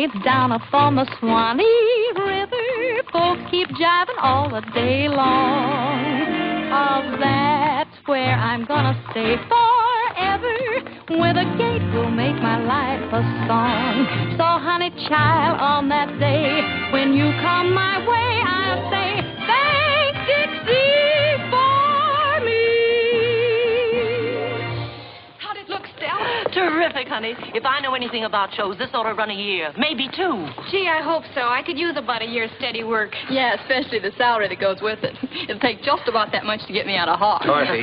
honey, down upon the Swanee River, folks keep jiving all the day long. Oh, that's where I'm gonna stay forever, where the gate will make my life a song. So, honey child, on that day when you come my way, I'll say, thank Dixie for me. How'd it look, Stella? Terrific, honey. If I know anything about shows, this ought to run a year, maybe 2. Gee, I hope so. I could use about a year's steady work. Yeah, especially the salary that goes with it. It'll take just about that much to get me out of Hawk. Dorothy,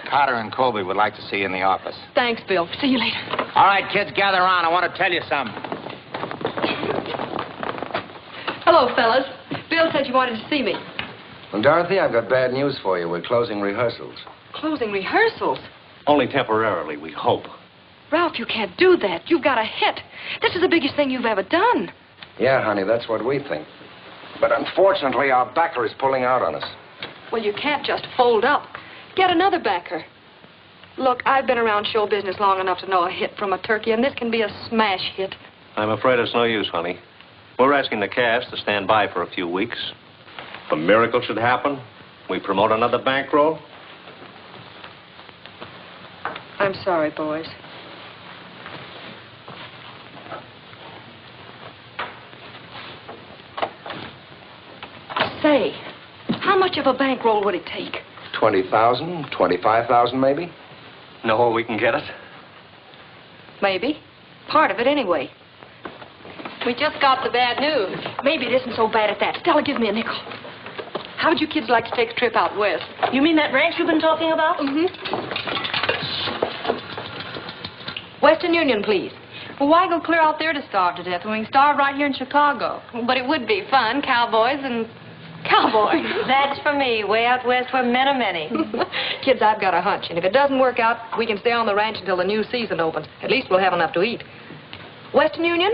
Carter and Colby would like to see you in the office. Thanks, Bill. See you later. All right, kids, gather around. I want to tell you something. Hello, fellas. Bill said you wanted to see me. Well, Dorothy, I've got bad news for you. We're closing rehearsals. Closing rehearsals? Only temporarily, we hope. Ralph, you can't do that. You've got a hit. This is the biggest thing you've ever done. Yeah, honey, that's what we think. But unfortunately, our backer is pulling out on us. Well, you can't just fold up. Get another backer. Look, I've been around show business long enough to know a hit from a turkey, and this can be a smash hit. I'm afraid it's no use, honey. We're asking the cast to stand by for a few weeks. If a miracle should happen, we promote another bankroll. I'm sorry, boys. Say, how much of a bankroll would it take? 20,000, 25,000 maybe? Know where we can get it? Maybe. Part of it, anyway. We just got the bad news. Maybe it isn't so bad at that. Stella, give me a nickel. How would you kids like to take a trip out west? You mean that ranch you've been talking about? Mm-hmm. Western Union, please. Well, why go clear out there to starve to death when we can starve right here in Chicago? But it would be fun, cowboys and cowboys. That's for me, way out west where men are many. Kids, I've got a hunch, and if it doesn't work out, we can stay on the ranch until the new season opens. At least we'll have enough to eat. Western Union,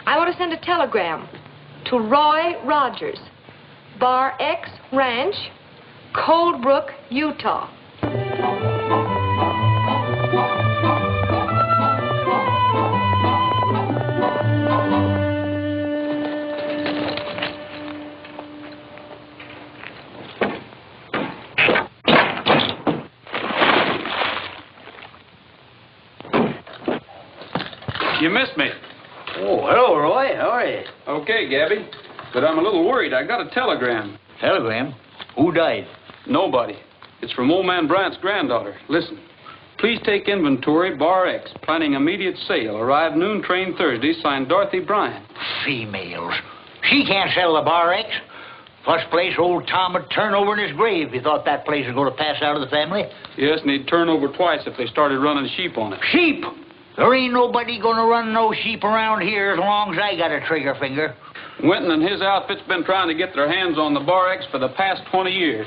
I want to send a telegram to Roy Rogers, Bar X Ranch, Cold Brook, Utah. You missed me. Oh, hello, Roy. How are you? Okay, Gabby. But I'm a little worried. I got a telegram. Telegram? Who died? Nobody. It's from old man Bryant's granddaughter. Listen. Please take inventory, Bar X. Planning immediate sale. Arrive noon, train Thursday. Signed Dorothy Bryant. Females. She can't sell the Bar X. First place old Tom would turn over in his grave if he thought that place was going to pass out of the family. Yes, and he'd turn over twice if they started running sheep on it. Sheep? There ain't nobody going to run no sheep around here as long as I got a trigger finger. Winton and his outfit's been trying to get their hands on the Bar X for the past 20 years.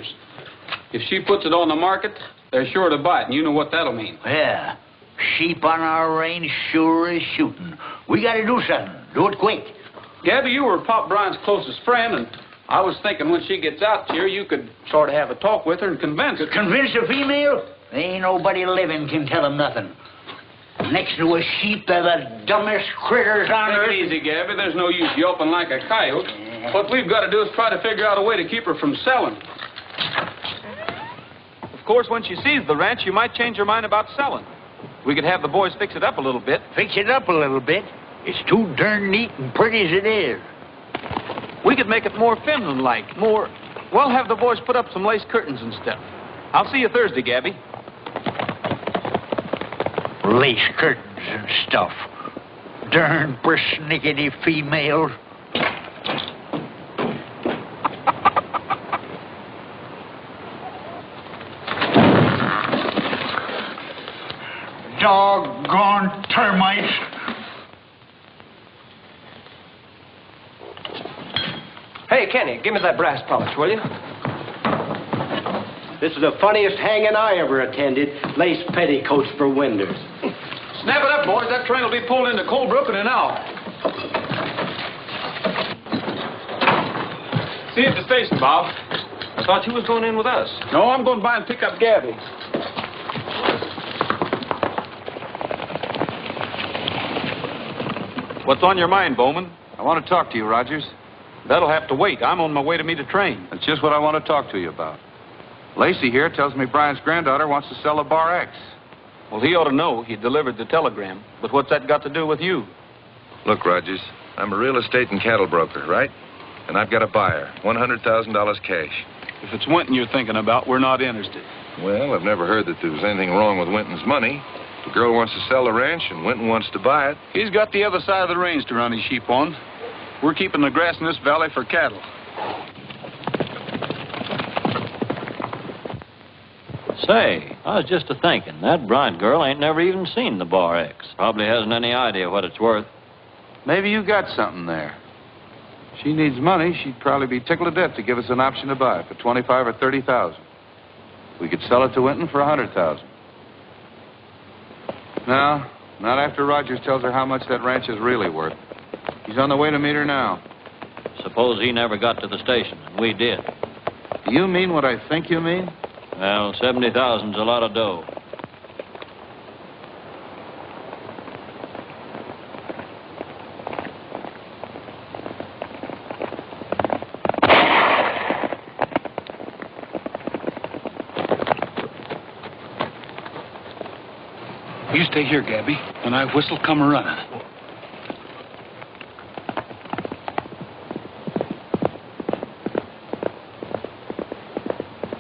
If she puts it on the market, they're sure to buy it, and you know what that'll mean. Yeah. Sheep on our range sure is shooting. We got to do something. Do it quick. Gabby, you were Pop Bryant's closest friend, and I was thinking when she gets out here, you could sort of have a talk with her and convince her. Convince a female? Ain't nobody living can tell him nothing. Next to a sheep, they're the dumbest critters on earth. Take it easy, Gabby. There's no use yelping like a coyote. What we've got to do is try to figure out a way to keep her from selling. Of course, when she sees the ranch, she might change her mind about selling. We could have the boys fix it up a little bit. Fix it up a little bit? It's too darn neat and pretty as it is. We could make it more feminine-like, more... Well, have the boys put up some lace curtains and stuff. I'll see you Thursday, Gabby. Lace curtains and stuff. Darn persnickety females. Doggone termites. Hey, Kenny, give me that brass polish, will you? This is the funniest hanging I ever attended. Lace petticoats for windows. Snap it up, boys. That train will be pulled into Cold Brook in an hour. See you at the station, Bob. I thought you was going in with us. No, I'm going by and pick up Gabby. What's on your mind, Bowman? I want to talk to you, Rogers. That'll have to wait. I'm on my way to meet a train. That's just what I want to talk to you about. Lacey here tells me Bryant's granddaughter wants to sell a Bar X. Well, he ought to know. He delivered the telegram. But what's that got to do with you? Look, Rogers, I'm a real estate and cattle broker, right? And I've got a buyer, $100,000 cash. If it's Winton you're thinking about, we're not interested. Well, I've never heard that there was anything wrong with Winton's money. The girl wants to sell the ranch, and Winton wants to buy it. He's got the other side of the range to run his sheep on. We're keeping the grass in this valley for cattle. Say, I was just a-thinking, that Bryant girl ain't never even seen the Bar X. Probably hasn't any idea what it's worth. Maybe you got something there. If she needs money, she'd probably be tickled to death to give us an option to buy it for $25,000 or $30,000. We could sell it to Winton for $100,000. No, not after Rogers tells her how much that ranch is really worth. He's on the way to meet her now. Suppose he never got to the station, and we did. Do you mean what I think you mean? Well, 70,000's a lot of dough. You stay here, Gabby. When I whistle, come running.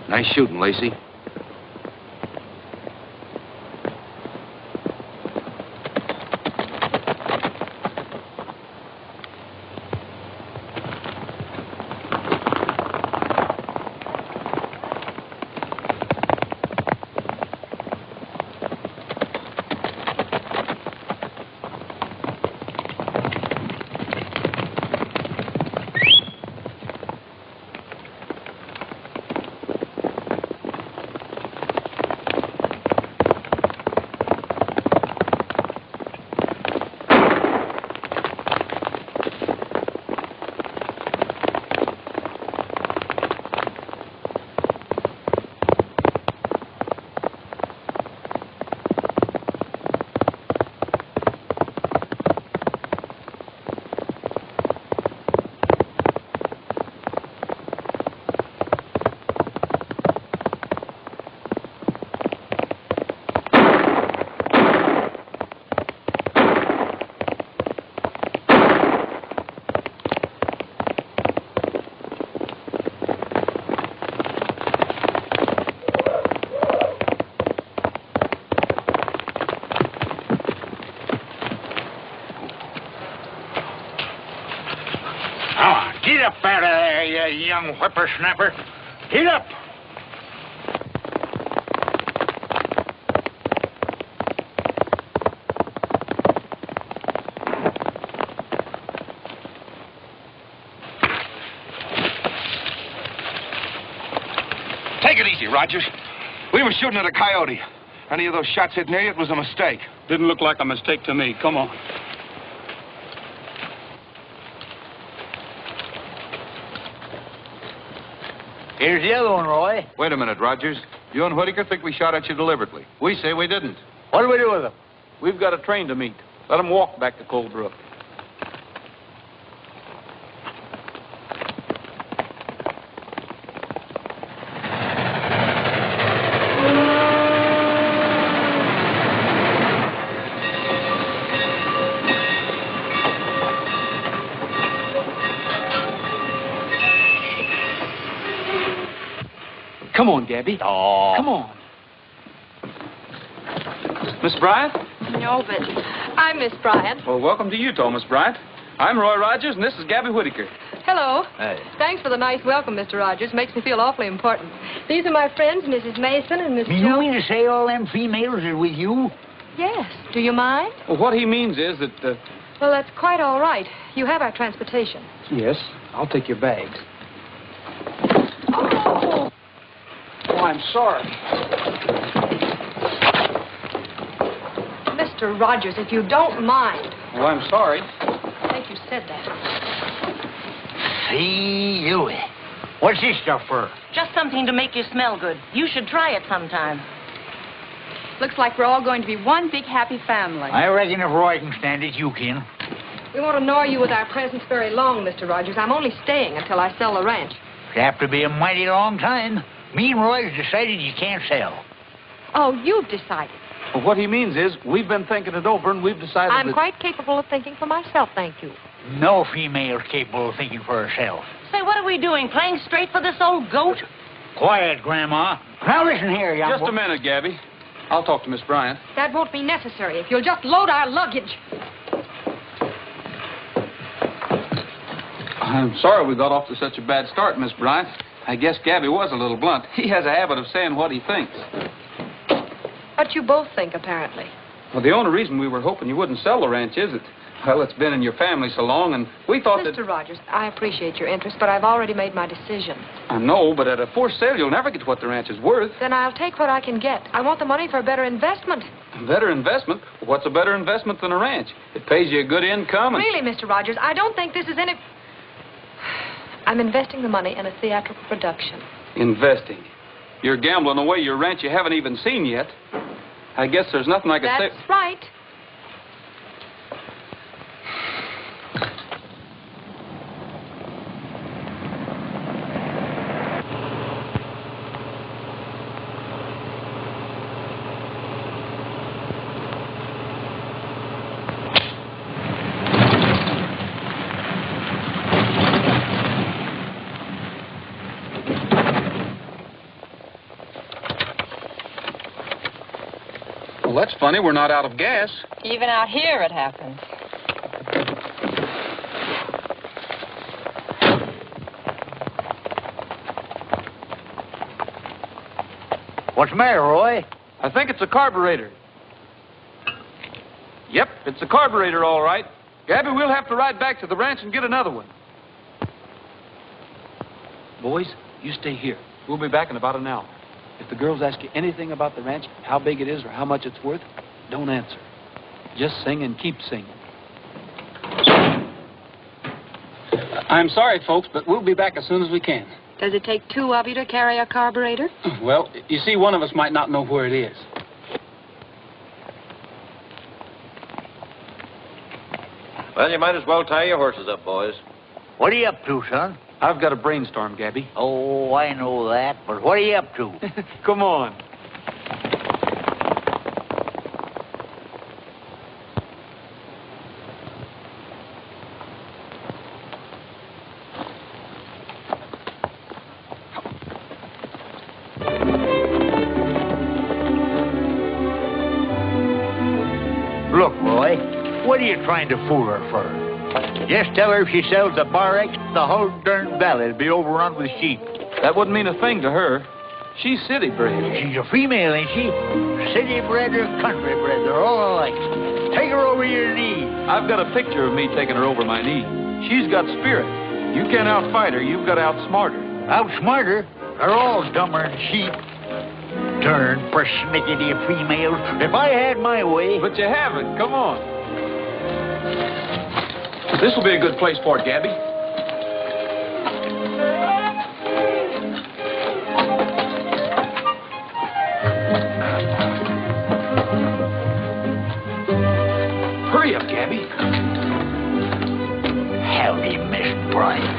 Nice shooting, Lacey. Get up out of there, you young whippersnapper. Get up. Take it easy, Rogers. We were shooting at a coyote. Any of those shots hit near you, it was a mistake. Didn't look like a mistake to me. Come on. Here's the other one, Roy. Wait a minute, Rogers. You and Whitaker think we shot at you deliberately. We say we didn't. What do we do with them? We've got a train to meet. Let them walk back to Cold Brook. Come on, Gabby. Oh. Come on. Miss Bryant? No, but I'm Miss Bryant. Well, welcome to Utah, Miss Bryant. I'm Roy Rogers, and this is Gabby Whitaker. Hello. Hey. Thanks for the nice welcome, Mr. Rogers. Makes me feel awfully important. These are my friends, Mrs. Mason and Miss You Jo. mean to say all them females are with you? Yes. Do you mind? Well, what he means is that, Well, that's quite all right. You have our transportation. Yes, I'll take your bags. Oh! Oh, I'm sorry. Mr. Rogers, if you don't mind. Well, I'm sorry. I think you said that. See you. What's this stuff for? Just something to make you smell good. You should try it sometime. Looks like we're all going to be one big happy family. I reckon if Roy can stand it, you can. We won't annoy you with our presence very long, Mr. Rogers. I'm only staying until I sell the ranch. It'll have to be a mighty long time. Me and Roy's decided you can't sell. Oh, you've decided. Well, what he means is we've been thinking it over and we've decided I'm that... quite capable of thinking for myself, thank you. No female's capable of thinking for herself. Say, what are we doing? Playing straight for this old goat? Quiet, Grandma. Now listen here, young Just a minute, Gabby. I'll talk to Miss Bryant. That won't be necessary if you'll just load our luggage. I'm sorry we got off to such a bad start, Miss Bryant. I guess Gabby was a little blunt. He has a habit of saying what he thinks. What you both think, apparently. Well, the only reason we were hoping you wouldn't sell the ranch is that, well, it's been in your family so long, and we thought that... Mr. Rogers, I appreciate your interest, but I've already made my decision. I know, but at a forced sale, you'll never get what the ranch is worth. Then I'll take what I can get. I want the money for a better investment. A better investment? What's a better investment than a ranch? It pays you a good income and... Really, Mr. Rogers, I don't think this is any... I'm investing the money in a theatrical production. Investing? You're gambling away your ranch you haven't even seen yet. I guess there's nothing I can say... That's right. Well, that's funny. We're not out of gas. Even out here it happens. What's the matter, Roy? I think it's a carburetor. Yep, it's a carburetor, all right. Gabby, we'll have to ride back to the ranch and get another one. Boys, you stay here. We'll be back in about an hour. If the girls ask you anything about the ranch, how big it is or how much it's worth, don't answer. Just sing and keep singing. I'm sorry, folks, but we'll be back as soon as we can. Does it take two of you to carry a carburetor? Well, you see, one of us might not know where it is. Well, you might as well tie your horses up, boys. What are you up to, son? I've got a brainstorm, Gabby. Oh, I know that, but what are you up to? Come on. Look, Roy, what are you trying to fool her for? Just tell her if she sells the Bar X, the whole darn valley will be overrun with sheep. That wouldn't mean a thing to her. She's city bred. She's a female, ain't she? City bred or country bred, they're all alike. Take her over your knee. I've got a picture of me taking her over my knee. She's got spirit. You can't outfight her. You've got to outsmart her. Outsmart her? They're all dumber than sheep. Darn persnickety females. If I had my way... But you haven't. Come on. This will be a good place for it, Gabby. Hurry up, Gabby. Howdy, Miss Bryant.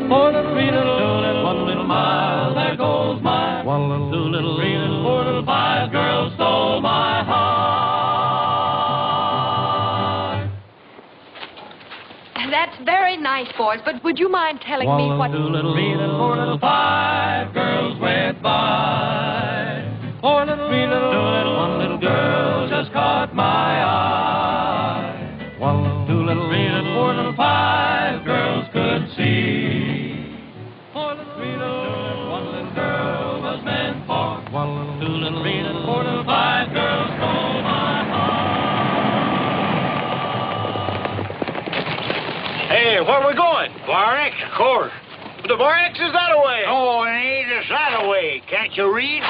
Four little, three little, one little mile, there goes my one little, two little, three little, four little, five girls stole my heart. That's very nice, boys, but would you mind telling me what... 1 little, 2 little, 3 little, 4 little, 5 girls went by. 4 little, 3 little, 2 little, 1 little girl just caught my eye. 1 little, 2 little, 3 little, 4 little, 5 girls could see. 4 little, 3 little, 2 little, 1 little girl was meant for. 1 little, 2 little, 3 little, 4 little, 5 girls stole my heart. Hey, where are we going? Bar X, of course. The Bar X is that away. Oh, it ain't it's that away. Can't you read?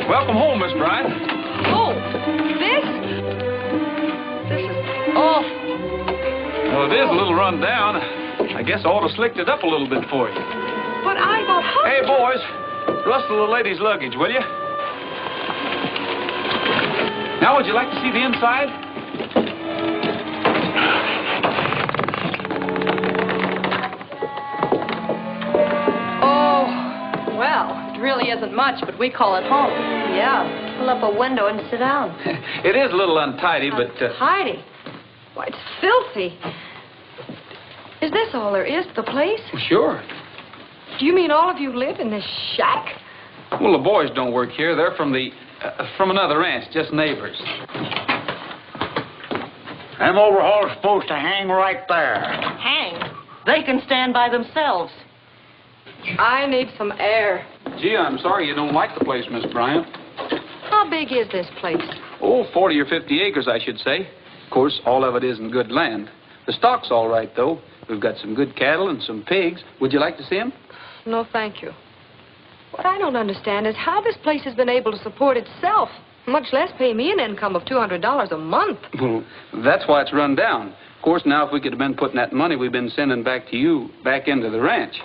Welcome home, Miss Bryant. Oh, this? This is... Oh, Well, it is a little run down. I guess I ought to slicked it up a little bit for you. But I got hungry. Hey, boys, rustle the lady's luggage, will you? Now, would you like to see the inside? Oh, well, it really isn't much, but we call it home. Yeah. Pull up a window and sit down. It is a little untidy, but... Heidi. Why, it's filthy. Is this all there is to the place? Sure. Do you mean all of you live in this shack? Well, the boys don't work here. They're from another ranch, just neighbors. Them overhauls supposed to hang right there. Hang. They can stand by themselves. I need some air. Gee, I'm sorry you don't like the place, Miss Bryant. How big is this place? Oh, 40 or 50 acres, I should say. Of course, all of it isn't good land. The stock's all right, though. We've got some good cattle and some pigs. Would you like to see them? No, thank you. What I don't understand is how this place has been able to support itself, much less pay me an income of $200 a month. Well, that's why it's run down. Of course, now if we could have been putting that money we've been sending back to you back into the ranch.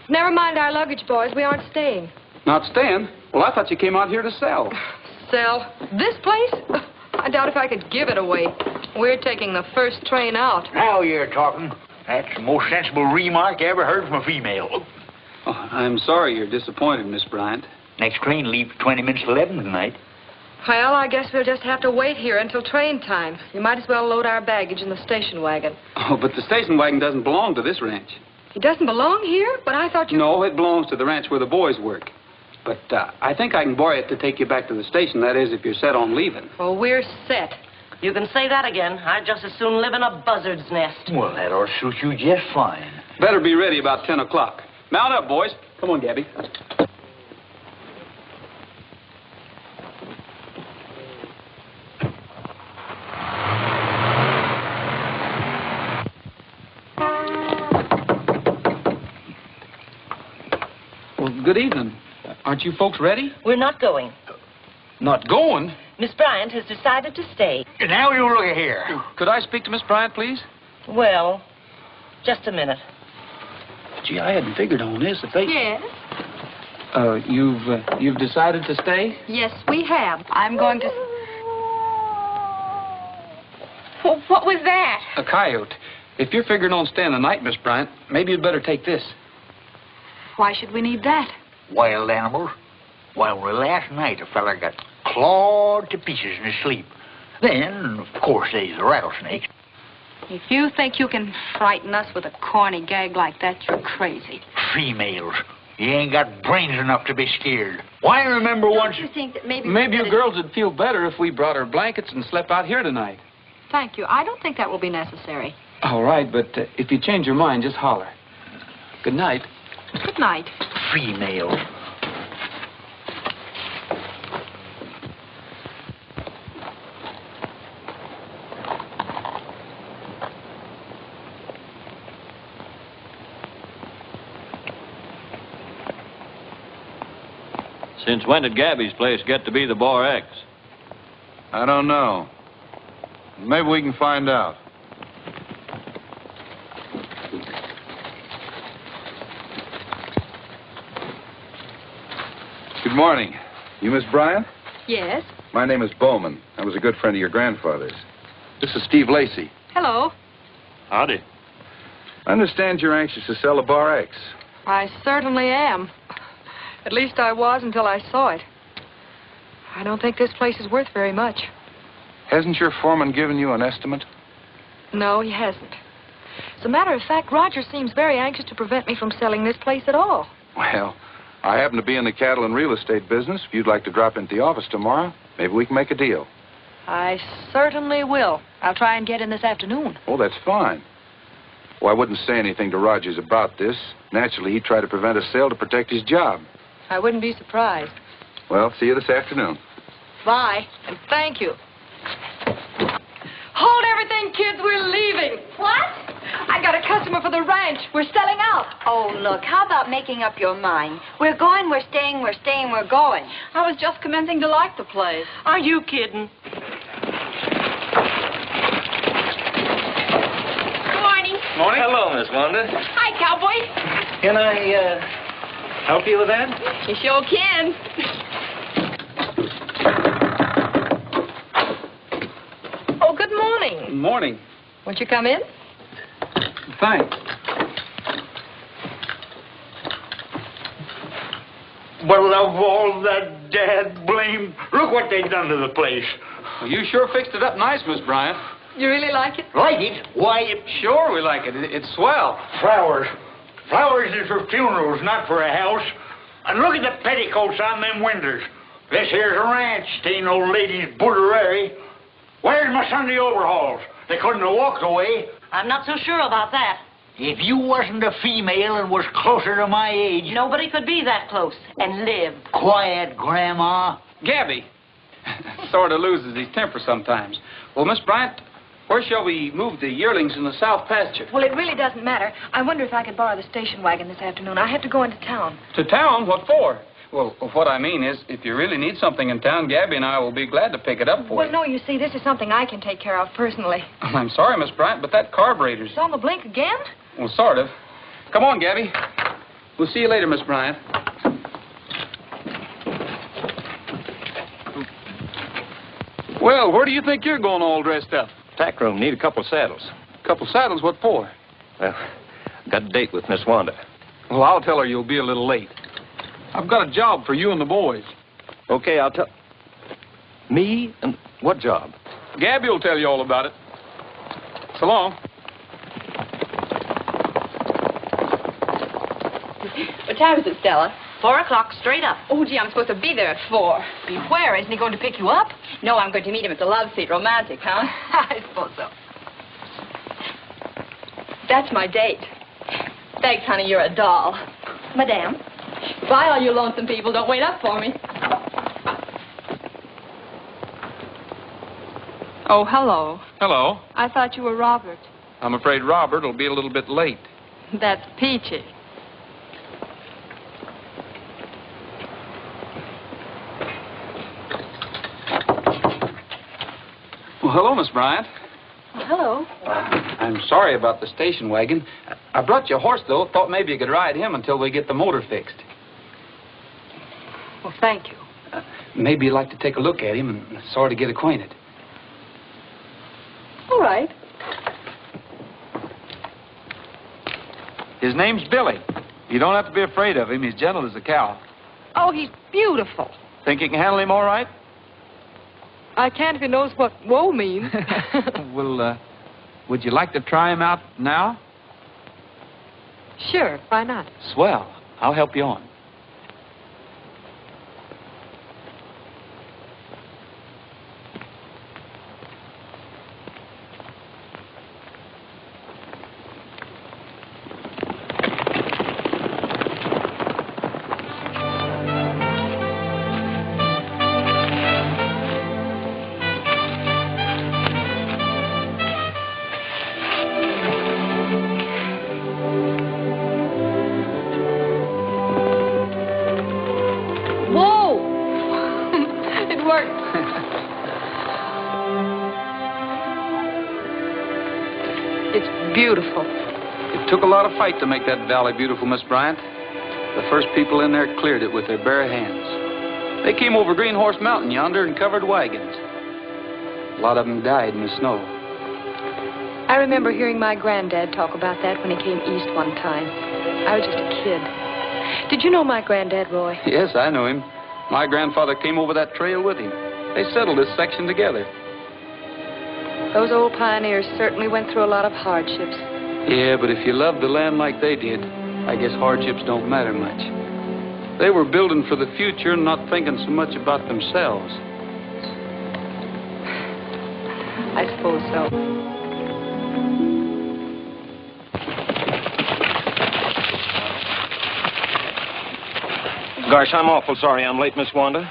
Never mind our luggage, boys. We aren't staying. Not staying? Well, I thought you came out here to sell. Sell? This place? I doubt if I could give it away. We're taking the first train out. Now you're talking. That's the most sensible remark I ever heard from a female. Oh, I'm sorry you're disappointed, Miss Bryant. Next train leaves 20 minutes to 11 tonight. Well, I guess we'll just have to wait here until train time. You might as well load our baggage in the station wagon. Oh, but the station wagon doesn't belong to this ranch. It doesn't belong here? But I thought you... No, it belongs to the ranch where the boys work. But I think I can borrow it to take you back to the station. That is, if you're set on leaving. Well, we're set. You can say that again. I'd just as soon live in a buzzard's nest. Well, that ought to suit you just fine. Better be ready about 10 o'clock. Mount up, boys. Come on, Gabby. Well, good evening. Aren't you folks ready? We're not going. Not going? Miss Bryant has decided to stay. Now you look here. Could I speak to Miss Bryant, please? Well, just a minute. Gee, I hadn't figured on this. If they... Yes? You've decided to stay? Yes, we have. I'm going to... What was that? A coyote. If you're figuring on staying the night, Miss Bryant, maybe you'd better take this. Why should we need that? Wild animals. Well, last night a fella got clawed to pieces in his sleep. Then, of course, there's the rattlesnakes. If you think you can frighten us with a corny gag like that, you're crazy. Females. You ain't got brains enough to be scared. Why, I remember once... Don't you think that maybe you girls would feel better if we brought our blankets and slept out here tonight. Thank you. I don't think that will be necessary. All right, but if you change your mind, just holler. Good night. Good night. Females. Since when did Gabby's place get to be the Bar X? I don't know. Maybe we can find out. Good morning. You Miss Bryant? Yes? My name is Bowman. I was a good friend of your grandfather's. This is Steve Lacey. Hello. Howdy. I understand you're anxious to sell the Bar X. I certainly am. At least I was until I saw it. I don't think this place is worth very much. Hasn't your foreman given you an estimate? No, he hasn't. As a matter of fact, Roger seems very anxious to prevent me from selling this place at all. Well, I happen to be in the cattle and real estate business. If you'd like to drop into the office tomorrow, maybe we can make a deal. I certainly will. I'll try and get in this afternoon. Oh, that's fine. Well, I wouldn't say anything to Rogers about this. Naturally, he'd try to prevent a sale to protect his job. I wouldn't be surprised. Well, see you this afternoon. Bye, and thank you. Hold everything, kids. We're leaving. What? I got a customer for the ranch. We're selling out. Oh, look, how about making up your mind? We're going, we're staying, we're staying, we're going. I was just commencing to like the place. Are you kidding? Miss Wanda. Hi, cowboy. Can I, help you with that? You sure can. Oh, good morning. Good morning. Won't you come in? Thanks. Well, of all that dad blame, look what they done to the place. Well, you sure fixed it up nice, Miss Bryant. You really like it? Like it? Why, Sure we like it. It's swell. flowers. Flowers is for funerals, not for a house. And look at the petticoats on them windows. This here's a ranch, ain't no lady's boudoir. Where's my Sunday overalls? They couldn't have walked away. I'm not so sure about that. If you wasn't a female and was closer to my age... Nobody could be that close and live. Quiet, Grandma. Gabby sort of loses his temper sometimes. Well, Miss Bryant, where shall we move the yearlings in the south pasture? Well, it really doesn't matter. I wonder if I could borrow the station wagon this afternoon. I have to go into town. To town? What for? Well, what I mean is, if you really need something in town, Gabby and I will be glad to pick it up for Well, you. no, you see, this is something I can take care of personally. I'm sorry, Miss Bryant, but that carburetor's... It's on the blink again? Well, sort of. Come on, Gabby. We'll see you later, Miss Bryant. Well, where do you think you're going all dressed up? Tack room, need a couple of saddles. Couple saddles, what for? Well, got a date with Miss Wanda. Well, I'll tell her you'll be a little late. I've got a job for you and the boys. Okay, I'll tell... Me? And what job? Gabby will tell you all about it. So long. What time is it, Stella? 4 o'clock straight up. Oh, gee, I'm supposed to be there at 4. Be where? Isn't he going to pick you up? No, I'm going to meet him at the love seat. Romantic, huh? I suppose so. That's my date. Thanks, honey, you're a doll. Madame. Bye, all you lonesome people. Don't wait up for me. Oh, hello. Hello. I thought you were Robert. I'm afraid Robert will be a little bit late. That's peachy. Well, hello, Miss Bryant. Well, hello. I'm sorry about the station wagon. I brought you a horse, though. Thought maybe you could ride him until we get the motor fixed. Well, thank you. Maybe you'd like to take a look at him and sort of get acquainted. All right. His name's Billy. You don't have to be afraid of him. He's gentle as a cow. Oh, he's beautiful. Think you can handle him all right? I can't if he knows what whoa means. Well, would you like to try him out now? Sure, why not? Swell. I'll help you on. Beautiful. It took a lot of fight to make that valley beautiful, Miss Bryant. The first people in there cleared it with their bare hands. They came over Green Horse Mountain yonder and covered wagons. A lot of them died in the snow. I remember hearing my granddad talk about that when he came east one time. I was just a kid. Did you know my granddad, Roy? Yes, I know him. My grandfather came over that trail with him. They settled this section together. Those old pioneers certainly went through a lot of hardships. Yeah, but if you love the land like they did, I guess hardships don't matter much. They were building for the future and not thinking so much about themselves. I suppose so. Gosh, I'm awful sorry I'm late, Miss Wanda.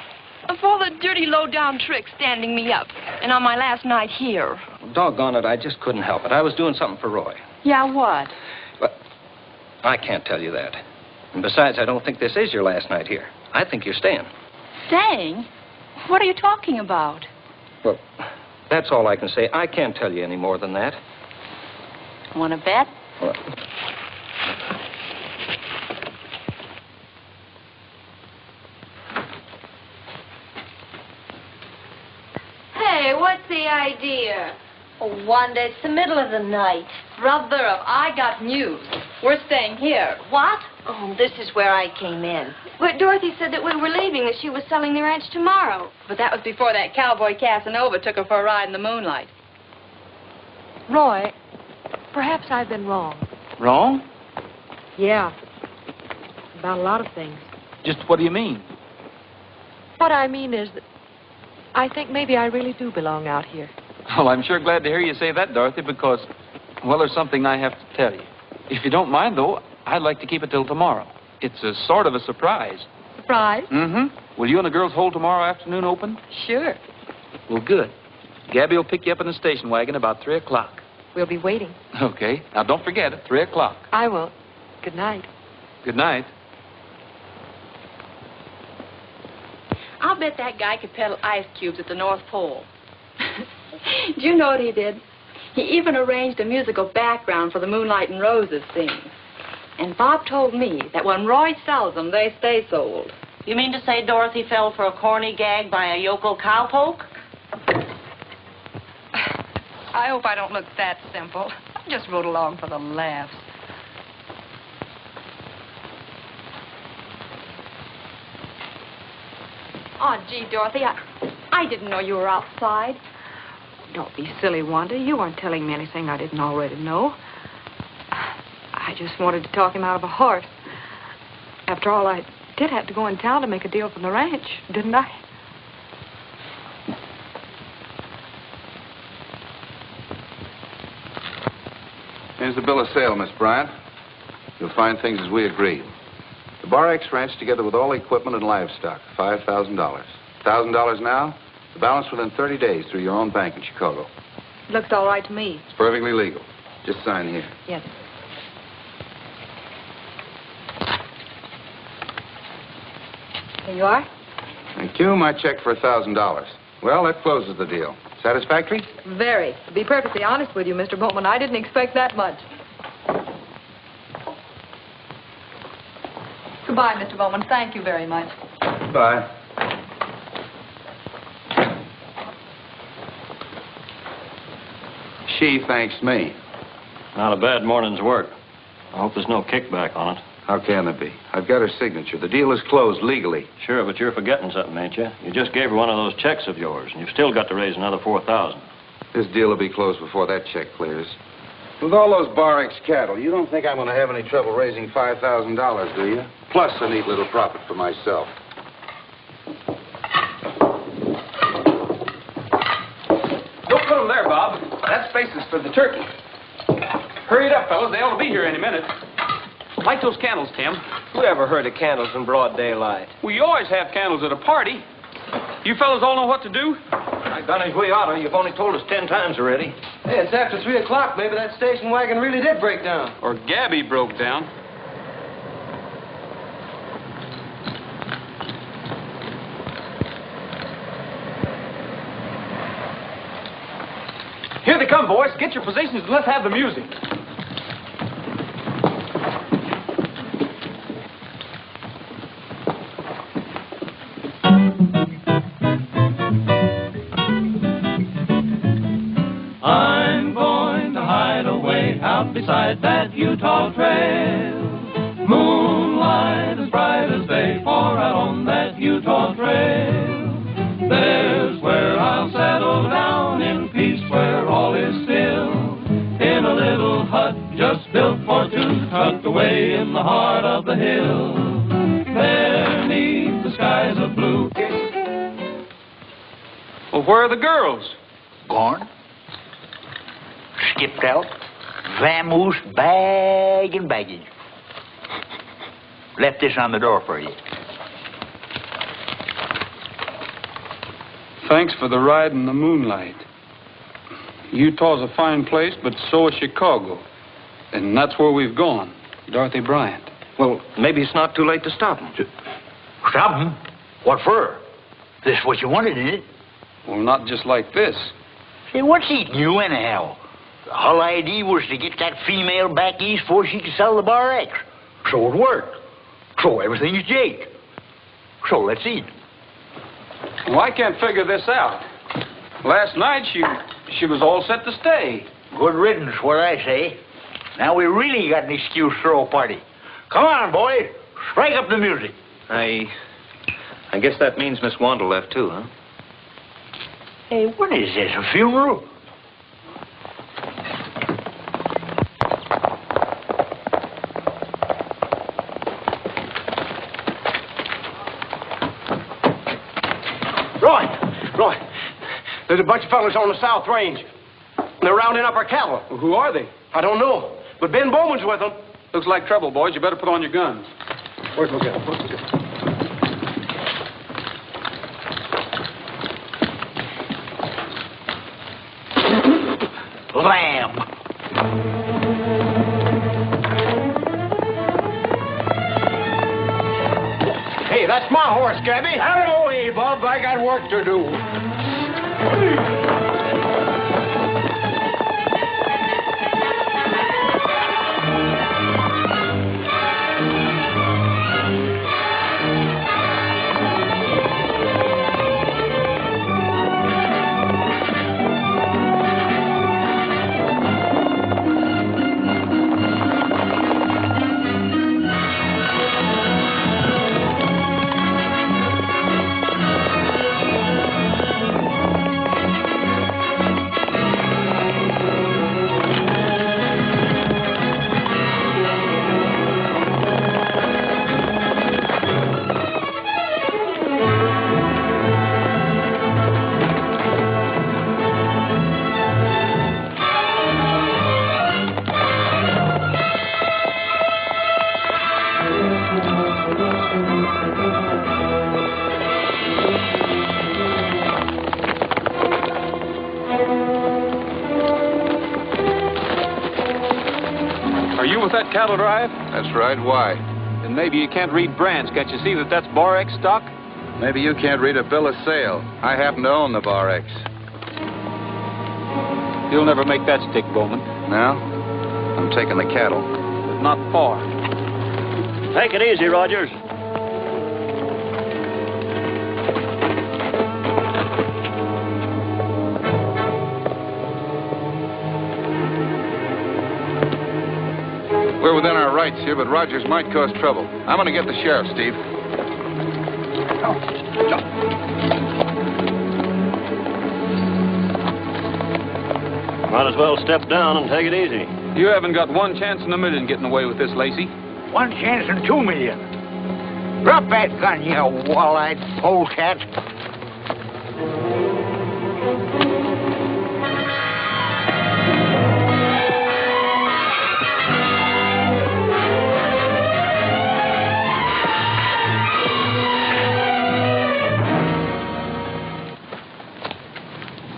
Of all the dirty, low-down tricks standing me up. And on my last night here. Doggone it, I just couldn't help it. I was doing something for Roy. Yeah, what? But I can't tell you that. And besides, I don't think this is your last night here. I think you're staying. Staying? What are you talking about? Well, that's all I can say. I can't tell you any more than that. Want to bet? Well, idea? Oh, Wanda, it's the middle of the night. Brother, I got news. We're staying here. What? Oh, this is where I came in. But Dorothy said that we were leaving, that she was selling the ranch tomorrow. But that was before that cowboy Casanova took her for a ride in the moonlight. Roy, perhaps I've been wrong. Wrong? Yeah. About a lot of things. Just what do you mean? What I mean is that I think maybe I really do belong out here. Well, I'm sure glad to hear you say that, Dorothy, because, well, there's something I have to tell you. If you don't mind, though, I'd like to keep it till tomorrow. It's a sort of a surprise. Surprise? Mm-hmm. Will you and the girls hold tomorrow afternoon open? Sure. Well, good. Gabby will pick you up in the station wagon about 3 o'clock. We'll be waiting. Okay. Now, don't forget it, 3 o'clock. I won't. Good night. Good night. I'll bet that guy could peddle ice cubes at the North Pole. Do you know what he did? He even arranged a musical background for the Moonlight and Roses scene. And Bob told me that when Roy sells them, they stay sold. You mean to say Dorothy fell for a corny gag by a yokel cowpoke? I hope I don't look that simple. I just rode along for the laughs. Oh, gee, Dorothy, I didn't know you were outside. Don't be silly, Wanda. You weren't telling me anything I didn't already know. I just wanted to talk him out of a heart. After all, I did have to go in town to make a deal for the ranch, didn't I? Here's the bill of sale, Miss Bryant. You'll find things as we agreed. The Bar X Ranch, together with all equipment and livestock, $5,000. $1,000 now, the balance within 30 days through your own bank in Chicago. Looks all right to me. It's perfectly legal. Just sign here. Yes. Here you are. Thank you. My check for $1,000. Well, that closes the deal. Satisfactory? Very. To be perfectly honest with you, Mr. Bowman, I didn't expect that much. Goodbye, Mr. Bowman. Thank you very much. Bye. She thanks me. Not a bad morning's work. I hope there's no kickback on it. How can there be? I've got her signature. The deal is closed legally. Sure, but you're forgetting something, ain't you? You just gave her one of those checks of yours, and you've still got to raise another $4,000. This deal will be closed before that check clears. With all those Bar X cattle, you don't think I'm going to have any trouble raising $5,000, do you? Plus a neat little profit for myself. Don't put them there, Bob. That space is for the turkey. Hurry it up, fellas. They ought to be here any minute. Light those candles, Tim. Who ever heard of candles in broad daylight? We always have candles at a party. You fellas all know what to do? I done as we oughta. You've only told us 10 times already. Hey, it's after 3 o'clock. Maybe that station wagon really did break down. Or Gabby broke down. Here they come, boys. Get your positions and let's have the music. I'm going to hide away out beside that Utah trail. Moonlight as bright as day, pour out on that Utah trail. There's where I'll settle down in peace, where all is still. In a little hut just built for two, tucked away in the heart of the hill. There 'neath the skies of blue. Well, where are the girls? Gone. Skipped out. Vamoose, bag and baggage. Left this on the door for you. Thanks for the ride in the moonlight. Utah's a fine place, but so is Chicago. And that's where we've gone. Dorothy Bryant. Well, maybe it's not too late to stop him. Stop him? What for? This what you wanted, isn't it? Well, not just like this. Say, what's eating you anyhow? The whole idea was to get that female back east before she could sell the Bar X. So it worked. So everything's jake. So let's eat. Well, I can't figure this out. Last night, she was all set to stay. Good riddance, what I say. Now we really got an excuse to throw a party. Come on, boy. Strike up the music. I guess that means Miss Wanda left too, huh? Hey, what is this, a funeral? Roy, there's a bunch of fellas on the South Range. They're rounding up our cattle. Well, who are they? I don't know, but Ben Bowman's with them. Looks like trouble, boys. You better put on your guns. Where's my gun? Lamb. Hey, that's my horse, Gabby. Out of the way, Bob. I got work to do. Cattle drive? That's right. Why? Then maybe you can't read brands. Can't you see that that's Bar X stock? Maybe you can't read a bill of sale. I happen to own the Bar X. You'll never make that stick, Bowman. No? I'm taking the cattle. But not far. Take it easy, Rogers. We're within our rights here, but Rogers might cause trouble. I'm going to get the sheriff, Steve. Might as well step down and take it easy. You haven't got one chance in a million getting away with this, Lacey. 1 chance in 2 million. Drop that gun, you wall-eyed polecat.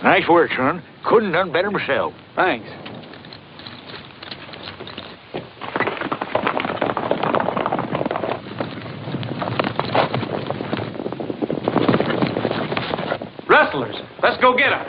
Nice work, son. Couldn't done better myself. Thanks. Rustlers, let's go get them.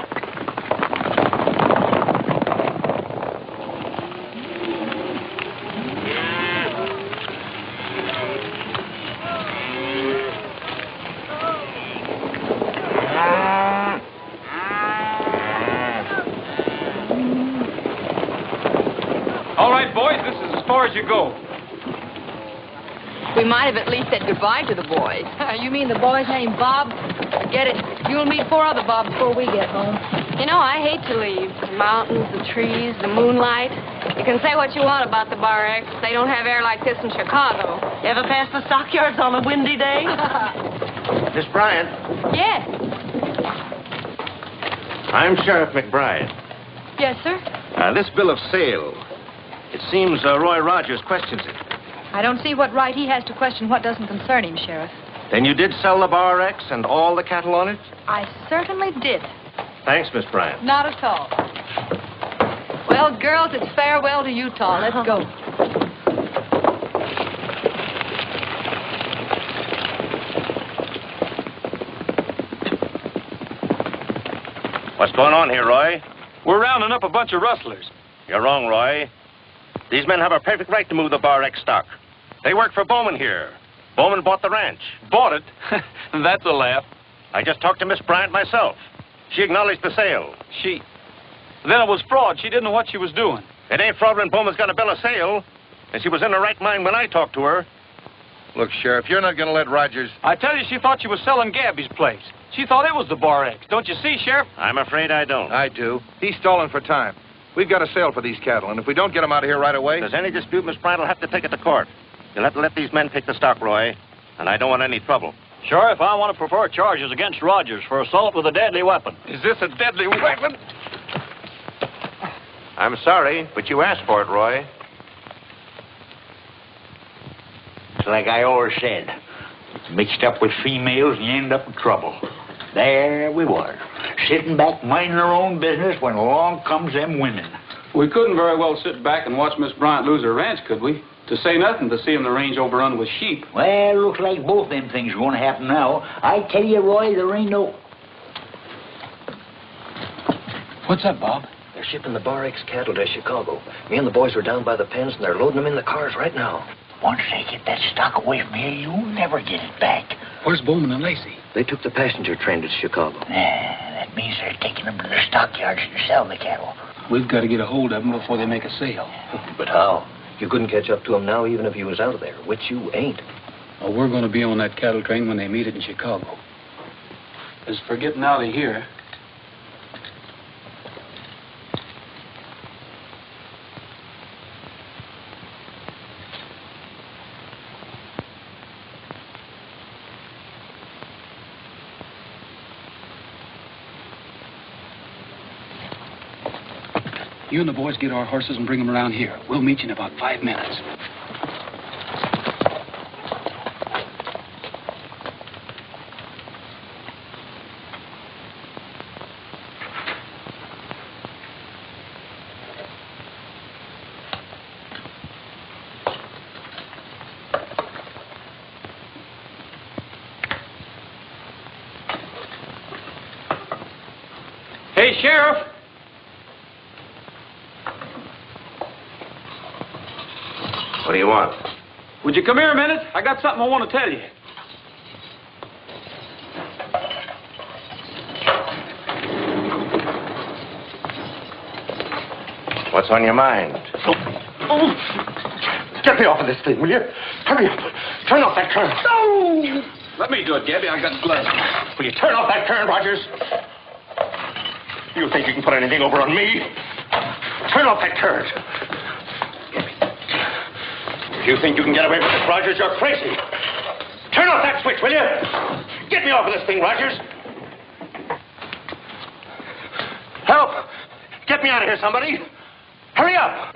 All right, boys, this is as far as you go. We might have at least said goodbye to the boys. You mean the boy's named Bob? Forget it. You'll meet 4 other Bobs before we get home. You know, I hate to leave. The mountains, the trees, the moonlight. You can say what you want about the Bar X. They don't have air like this in Chicago. Ever pass the stockyards on a windy day? Miss Bryant, Yes. I'm Sheriff McBride. Yes, sir? This bill of sale, it seems Roy Rogers questions it. I don't see what right he has to question what doesn't concern him, Sheriff. Then you did sell the Bar X and all the cattle on it? I certainly did. Thanks, Miss Bryant. Not at all. Well, girls, it's farewell to Utah. Let's go. What's going on here, Roy? We're rounding up a bunch of rustlers. You're wrong, Roy. These men have a perfect right to move the Bar X stock. They work for Bowman here. Bowman bought the ranch. Bought it? That's a laugh. I just talked to Miss Bryant myself. She acknowledged the sale. Then it was fraud. She didn't know what she was doing. It ain't fraud when Bowman's got a bill of sale. And she was in her right mind when I talked to her. Look, Sheriff, you're not going to let Rogers... I tell you, she thought she was selling Gabby's place. She thought it was the Bar X. Don't you see, Sheriff? I'm afraid I don't. I do. He's stalling for time. We've got a sale for these cattle, and if we don't get them out of here right away... If there's any dispute, Miss Bryant will have to take it to court. You'll have to let these men pick the stock, Roy. And I don't want any trouble. Sheriff, I want to prefer charges against Rogers for assault with a deadly weapon. Is this a deadly weapon? I'm sorry, but you asked for it, Roy. It's like I always said. Mixed up with females and you end up in trouble. There we were, sitting back minding our own business when along comes them women. We couldn't very well sit back and watch Miss Bryant lose her ranch, could we? To say nothing to seeing the range overrun with sheep. Well, looks like both them things are going to happen now. I tell you, Roy, there ain't no... What's up, Bob? They're shipping the Bar X cattle to Chicago. Me and the boys are down by the pens, and they're loading them in the cars right now. Once they get that stock away from here, you'll never get it back. Where's Bowman and Lacey? They took the passenger train to Chicago. That means they're taking them to the stockyards to sell the cattle. We've got to get a hold of them before they make a sale. But how? You couldn't catch up to them now even if you was out of there, which you ain't. Well, we're going to be on that cattle train when they meet it in Chicago. As for getting out of here... You and the boys get our horses and bring them around here. We'll meet you in about 5 minutes. Hey, Sheriff! What do you want? Would you come here a minute? I got something I want to tell you. What's on your mind? Oh, get me off of this thing, will you? Hurry up. Turn off that current. No! Let me do it, Gabby. I got blood. Will you turn off that current, Rogers? You think you can put anything over on me? Turn off that current. If you think you can get away with this, Rogers, you're crazy. Turn off that switch, will you? Get me off of this thing, Rogers. Help! Get me out of here, somebody. Hurry up!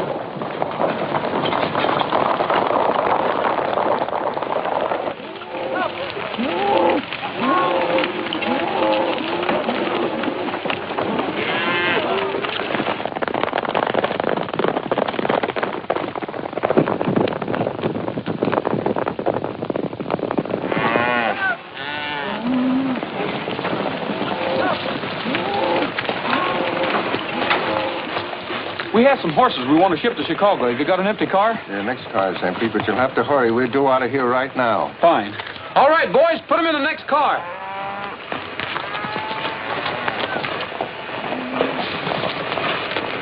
We have some horses we want to ship to Chicago. Have you got an empty car? Yeah, next car is empty, but you'll have to hurry. We're due out of here right now. Fine. All right, boys, put them in the next car.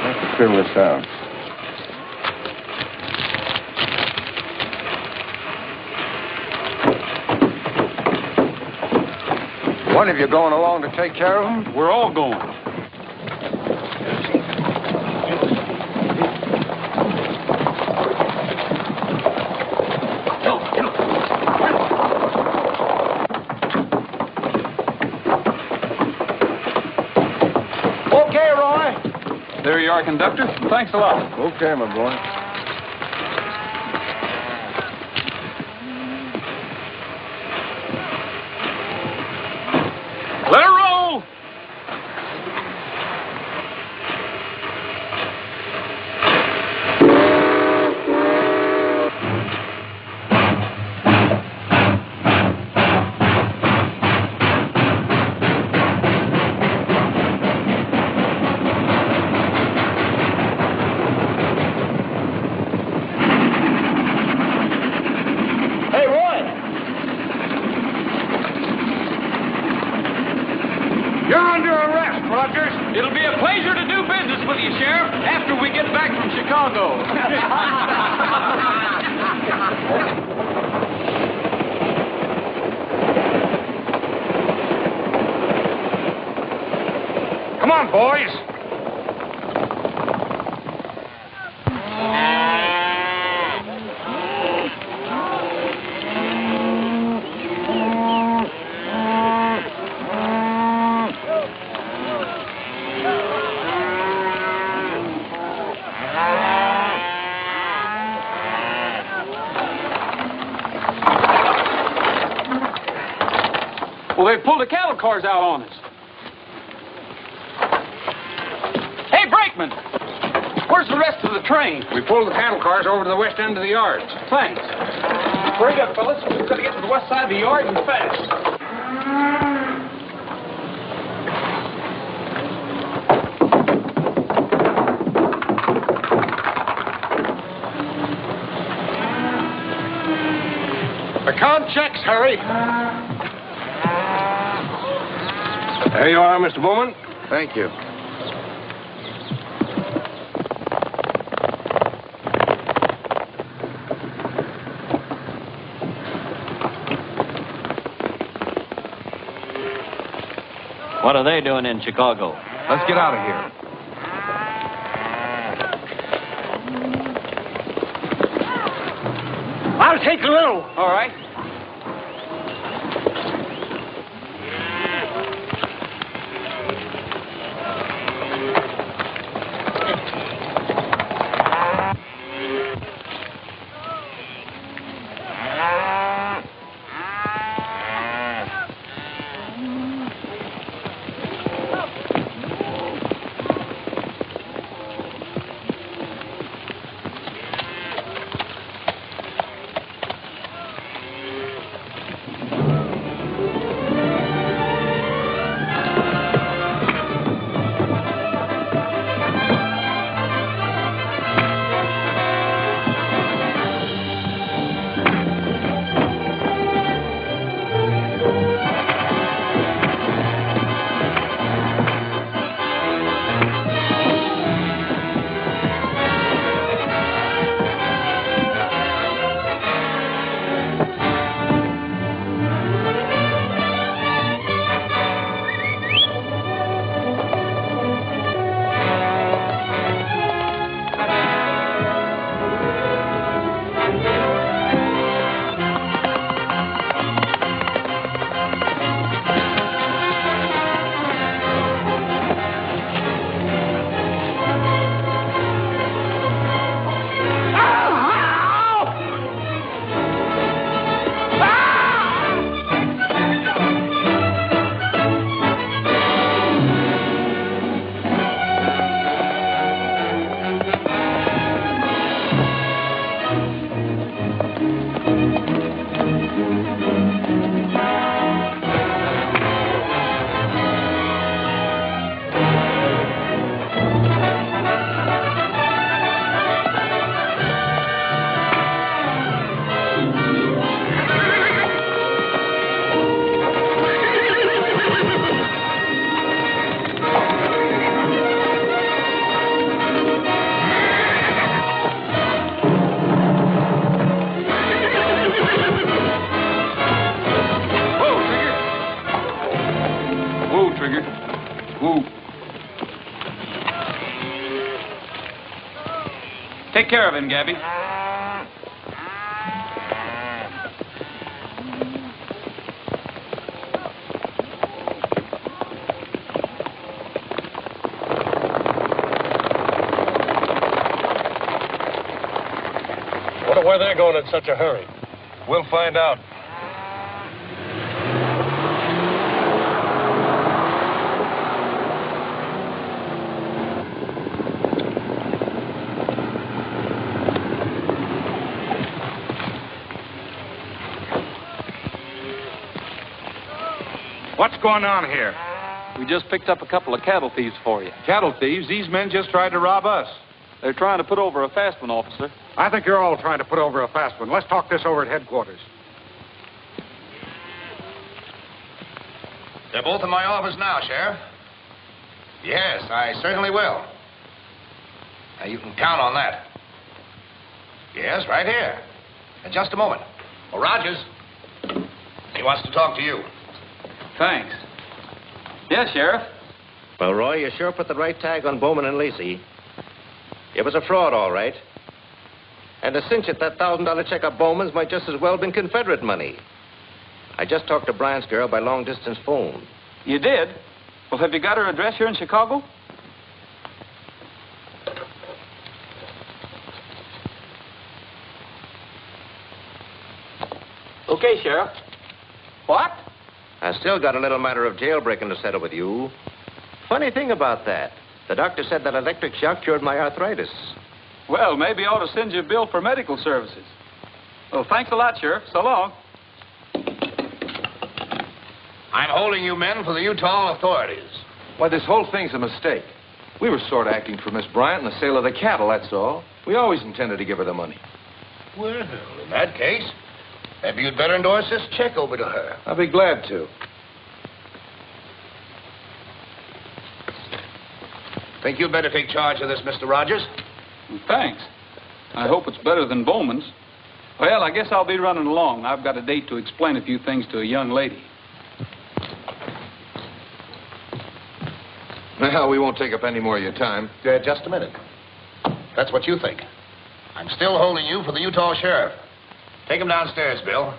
Let's trim this down. One of you going along to take care of them? We're all going. There you are, conductor. Thanks a lot. Okay, my boy. Let her roll! get back from Chicago. Come on, boys. Well, they pulled the cattle cars out on us. Hey, brakeman! Where's the rest of the train? We pulled the cattle cars over to the west end of the yard. Thanks. Hurry up, fellas. We've got to get to the west side of the yard and fast. Account checks, Harry. There you are, Mr. Bowman. Thank you. What are they doing in Chicago? Let's get out of here. I'll take a little. All right. Take care of him, Gabby. Wonder where they're going in such a hurry. We'll find out. What's going on here? We just picked up a couple of cattle thieves for you. Cattle thieves? These men just tried to rob us. They're trying to put over a fast one, officer. I think you're all trying to put over a fast one. Let's talk this over at headquarters. They're both in my office now, Sheriff. Yes, I certainly will. Now, you can count on that. Yes, right here. In just a moment. Well, Rogers, he wants to talk to you. Thanks. Yes, Sheriff. Well, Roy, you sure put the right tag on Bowman and Lacey. It was a fraud, all right. And to cinch it, that $1,000 check of Bowman's might just as well have been Confederate money. I just talked to Bryant's girl by long-distance phone. You did? Well, have you got her address here in Chicago? Okay, Sheriff. What? I still got a little matter of jailbreaking to settle with you. Funny thing about that. The doctor said that electric shock cured my arthritis. Well, maybe I ought to send you a bill for medical services. Well, thanks a lot, Sheriff. So long. I'm holding you men for the Utah authorities. Why, this whole thing's a mistake. We were sort of acting for Miss Bryant in the sale of the cattle, that's all. We always intended to give her the money. Well, in that case, maybe you'd better endorse this check over to her. I'll be glad to. Think you'd better take charge of this, Mr. Rogers? Well, thanks. I hope it's better than Bowman's. Well, I guess I'll be running along. I've got a date to explain a few things to a young lady. Well, we won't take up any more of your time. Just a minute. That's what you think. I'm still holding you for the Utah sheriff. Take him downstairs, Bill.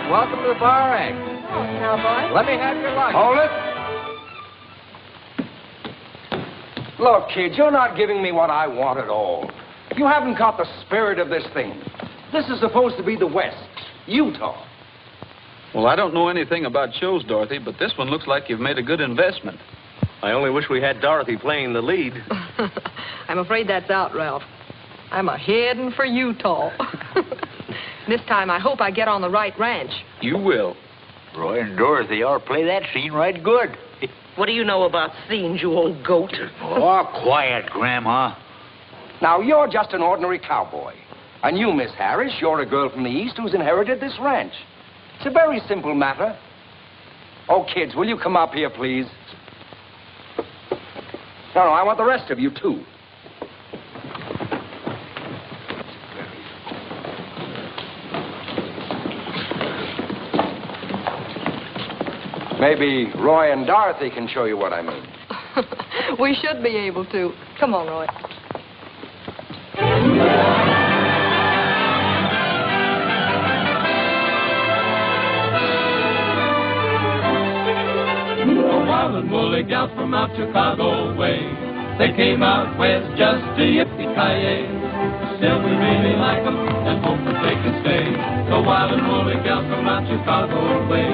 Welcome to the Bar X. Oh, cowboy. Let me have your lunch. Hold it. Look, kid, you're not giving me what I want at all. You haven't caught the spirit of this thing. This is supposed to be the West, Utah. Well, I don't know anything about shows, Dorothy, but this one looks like you've made a good investment. I only wish we had Dorothy playing the lead. I'm afraid that's out, Ralph. I'm a-heading for Utah. This time, I hope I get on the right ranch. You will. Roy and Dorothy ought to play that scene right good. What do you know about scenes, you old goat? Oh, quiet, Grandma. Now, you're just an ordinary cowboy. And you, Miss Harris, you're a girl from the East who's inherited this ranch. It's a very simple matter. Oh, kids, will you come up here, please? No, I want the rest of you, too. Maybe Roy and Dorothy can show you what I mean. We should be able to. Come on, Roy. A wild and woolly gals from out Chicago way. They came out west just to yippee-ki-yay. Still, we really like them and hope that they can stay. The wild and woolly gals from out Chicago way.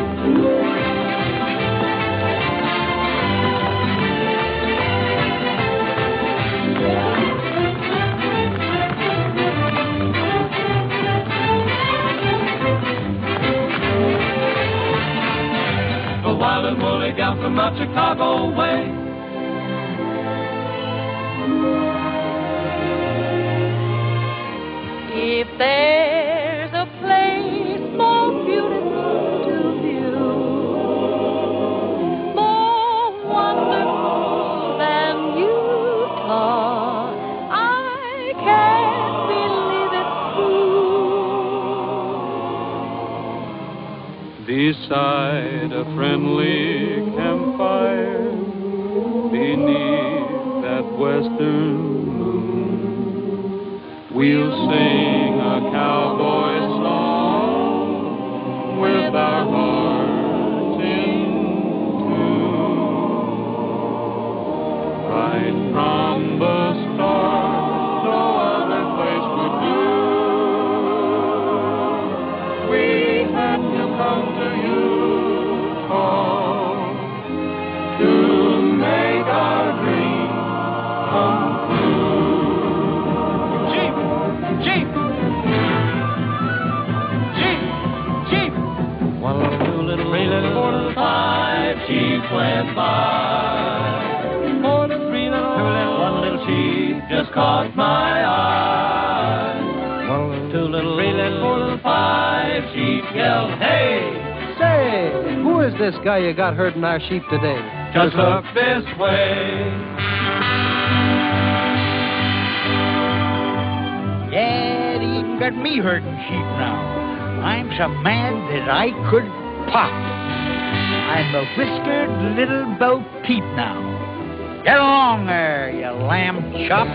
Wild and woolly gal from out Chicago way. If there's a place more beautiful to view, more wonderful than Utah, I can't believe it's true. Beside a friendly campfire, beneath that western moon, we'll sing a cowboy song with our hearts in tune. Right from the start, no other place would do. We had to come to Utah to make our dream come true. Jeep! Jeep! went by. 4 little, 3 little, 2 little, 1 little sheep just caught my eye. 1 little, 2 little, 3 little, 4 little, 5 sheep yelled, hey! Say, who is this guy you got herding our sheep today? Just look this way. Dad even got me herding sheep now. I'm so mad that I could pop. I'm a whiskered little Bo Peep now. Get along there, you lamb chop.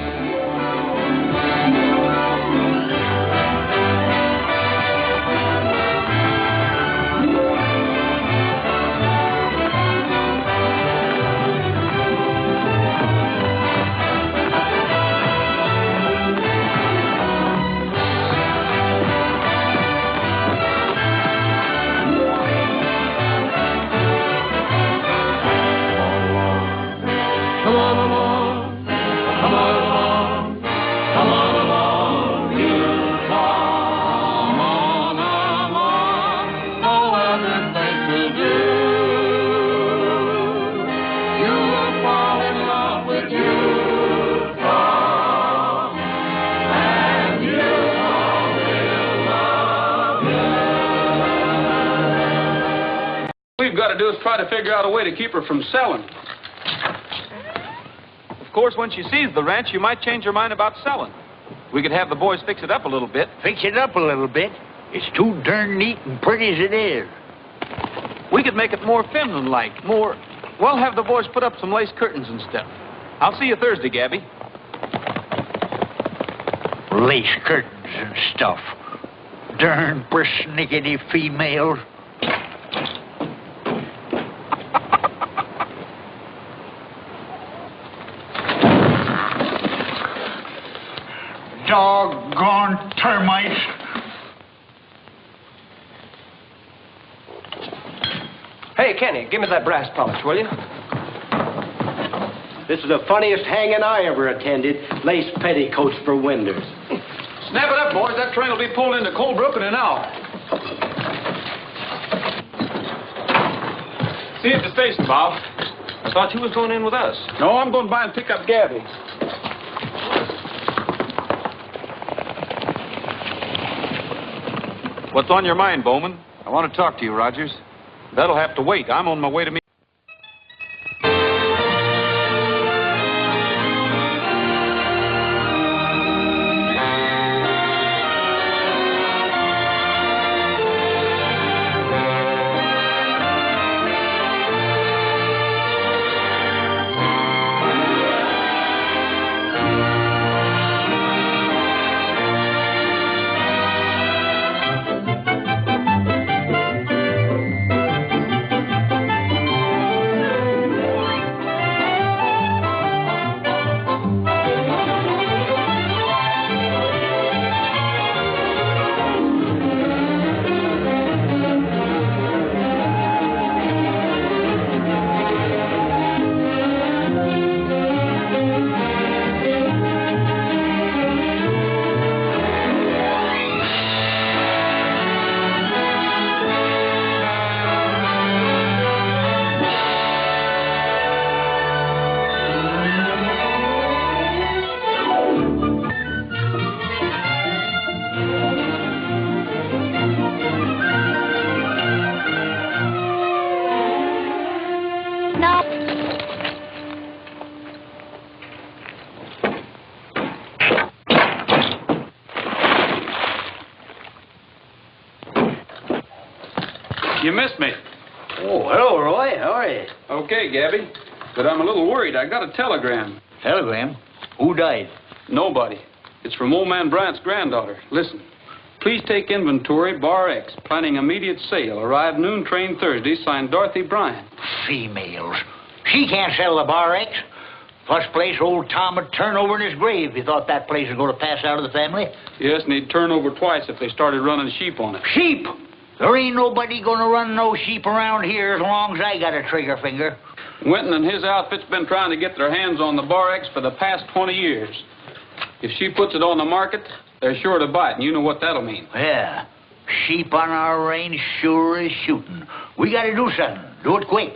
We've got to do is try to figure out a way to keep her from selling. Of course, when she sees the ranch, you might change her mind about selling. We could have the boys fix it up a little bit. Fix it up a little bit? It's too darn neat and pretty as it is. We could make it more feminine-like, more... Well, have the boys put up some lace curtains and stuff. I'll see you Thursday, Gabby. Lace curtains and stuff. Darn persnickety females. Doggone termites. Hey, Kenny, give me that brass polish, will you? This is the funniest hanging I ever attended. Lace petticoats for windows. Snap it up, boys. That train will be pulled into Colebrook in an hour. See you at the station, Bob. I thought you was going in with us. No, I'm going by and pick up Gabby. What's on your mind, Bowman? I want to talk to you, Rogers. That'll have to wait. I'm on my way to meet... You missed me. Oh, hello, Roy. How are you? Okay, Gabby. But I'm a little worried. I got a telegram. Telegram? Who died? Nobody. It's from old man Bryant's granddaughter. Listen. Please take inventory, Bar X. Planning immediate sale. Arrive noon train Thursday. Signed Dorothy Bryant. Females. She can't sell the Bar X. First place, old Tom would turn over in his grave if he thought that place was going to pass out of the family. Yes, and he'd turn over twice if they started running sheep on it. Sheep? There ain't nobody going to run no sheep around here as long as I got a trigger finger. Winton and his outfit's been trying to get their hands on the Bar X for the past 20 years. If she puts it on the market, they're sure to buy it, and you know what that'll mean. Yeah. Sheep on our range sure is shooting. We got to do something. Do it quick.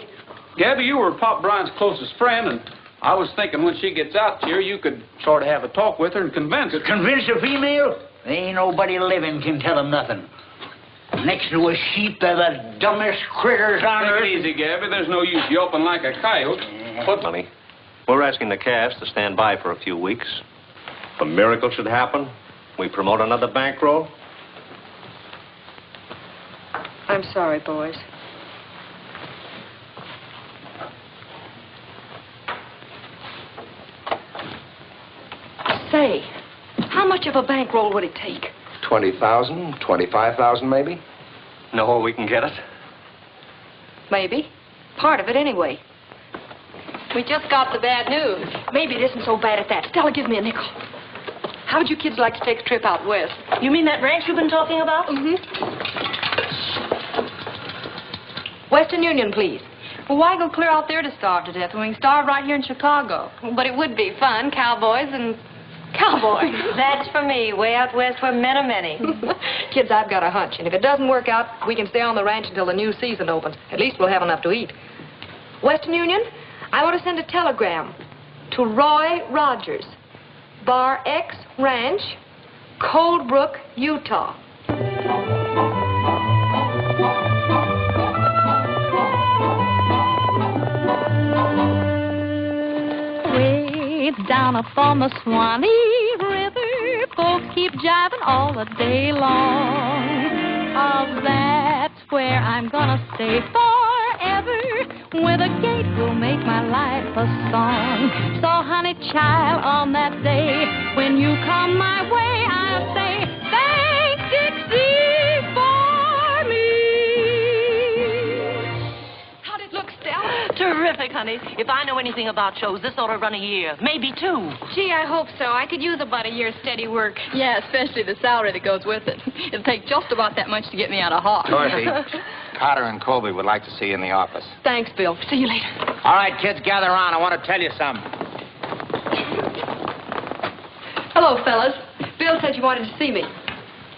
Gabby, you were Pop Bryant's closest friend, and I was thinking when she gets out here, you could sort of have a talk with her and convince her. Convince a female? Ain't nobody living can tell him nothing. Next to a sheep, they're the dumbest critters on earth. Take it easy, Gabby. There's no use yelping like a coyote. Put money. We're asking the cast to stand by for a few weeks. If a miracle should happen, we promote another bankroll. I'm sorry, boys. Say, how much of a bankroll would it take? 20,000, 25,000 maybe? Know where we can get it? Maybe. Part of it, anyway. We just got the bad news. Maybe it isn't so bad at that. Stella, give me a nickel. How would you kids like to take a trip out west? You mean that ranch you've been talking about? Mm-hmm. Western Union, please. Well, why go clear out there to starve to death when we can starve right here in Chicago? But it would be fun, cowboys and cowboys. That's for me, way out west where men are many. Kids, I've got a hunch, and if it doesn't work out, we can stay on the ranch until the new season opens. At least we'll have enough to eat. Western Union, I want to send a telegram to Roy Rogers, Bar X Ranch, Cold Brook, Utah. Down upon the Swanee River, folks keep jiving all the day long. Oh, that's where I'm gonna stay forever, where the gate will make my life a song. So, honey child, on that day when you come my way, I'll say, thank Dixie for me. How'd it look, Stella? Terrific, honey. If I know anything about shows, this ought to run a year, maybe 2. Gee, I hope so. I could use about a year's steady work. Yeah, especially the salary that goes with it. It'll take just about that much to get me out of Hawk. Dorothy, Carter and Colby would like to see you in the office. Thanks, Bill. See you later. All right, kids, gather around. I want to tell you something. Hello, fellas. Bill said you wanted to see me.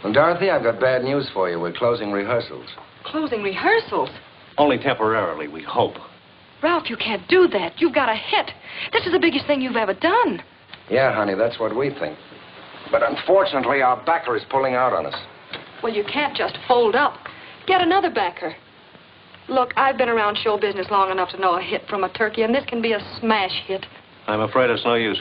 Well, Dorothy, I've got bad news for you. We're closing rehearsals. Closing rehearsals? Only temporarily, we hope. Ralph, you can't do that. You've got a hit. This is the biggest thing you've ever done. Yeah, honey, that's what we think. But unfortunately, our backer is pulling out on us. Well, you can't just fold up. Get another backer. Look, I've been around show business long enough to know a hit from a turkey, and this can be a smash hit. I'm afraid it's no use.